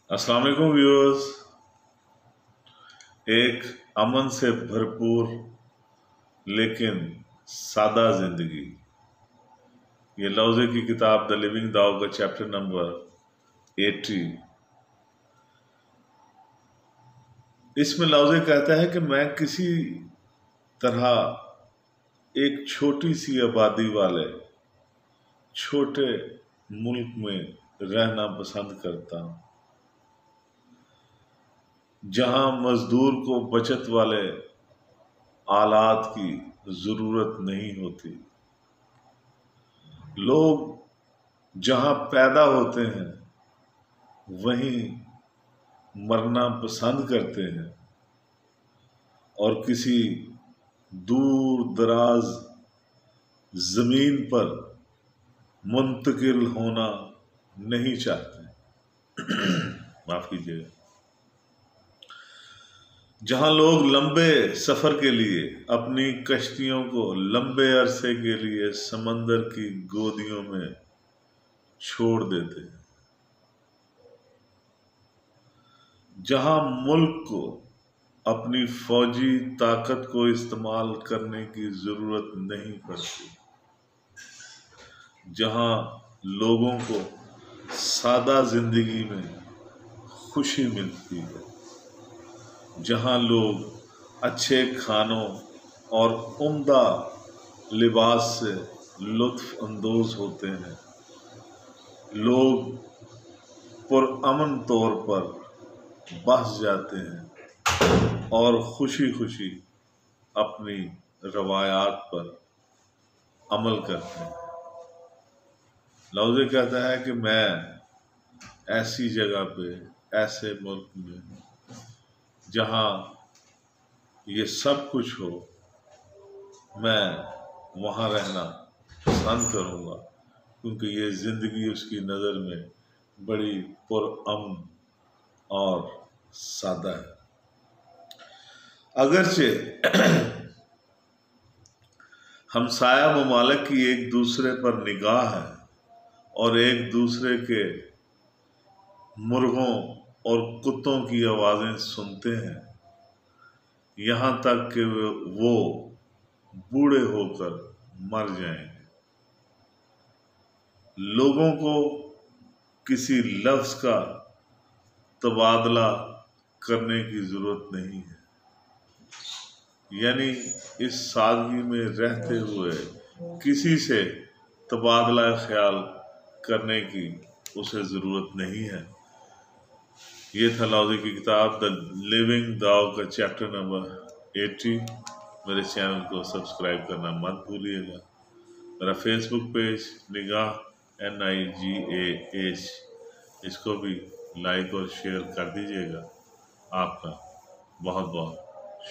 अस्सलाम वालेकुम व्यूअर्स। एक अमन से भरपूर लेकिन सादा जिंदगी, ये लौजे की किताब द लिविंग दाव का चैप्टर नंबर 80। इसमें लौजे कहता है कि मैं किसी तरह एक छोटी सी आबादी वाले छोटे मुल्क में रहना पसंद करता हूँ, जहां मजदूर को बचत वाले आलात की जरूरत नहीं होती। लोग जहां पैदा होते हैं वहीं मरना पसंद करते हैं और किसी दूर दराज जमीन पर मुंतकिल होना नहीं चाहते। माफ कीजिएगा। जहां लोग लंबे सफर के लिए अपनी कश्तियों को लंबे अरसे के लिए समंदर की गोदियों में छोड़ देते हैं, जहां मुल्क को अपनी फौजी ताकत को इस्तेमाल करने की जरूरत नहीं पड़ती, जहां लोगों को सादा जिंदगी में खुशी मिलती है, जहां लोग अच्छे खानों और उम्दा लिबास से लुत्फ अंदोज होते हैं, लोग पुरअमन तौर पर बस जाते हैं और खुशी खुशी अपनी रवायात पर अमल करते हैं। लौजे कहता है कि मैं ऐसी जगह पे, ऐसे मुल्क में जहां ये सब कुछ हो, मैं वहां रहना पसंद करूंगा, क्योंकि ये जिंदगी उसकी नज़र में बड़ी पुरअमन और सादा है। अगरचे हमसाया ममालिक की एक दूसरे पर निगाह है और एक दूसरे के मुर्गों और कुत्तों की आवाजें सुनते हैं, यहां तक कि वो बूढ़े होकर मर जाएंगे। लोगों को किसी लफ्ज का तबादला करने की जरूरत नहीं है, यानी इस सादगी में रहते हुए किसी से तबादला ख्याल करने की उसे जरूरत नहीं है। ये था लौजे की किताब द लिविंग दाव का चैप्टर नंबर 80। मेरे चैनल को सब्सक्राइब करना मत भूलिएगा। मेरा फेसबुक पेज निगाह NIGAH, इसको भी लाइक और शेयर कर दीजिएगा। आपका बहुत बहुत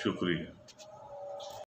शुक्रिया।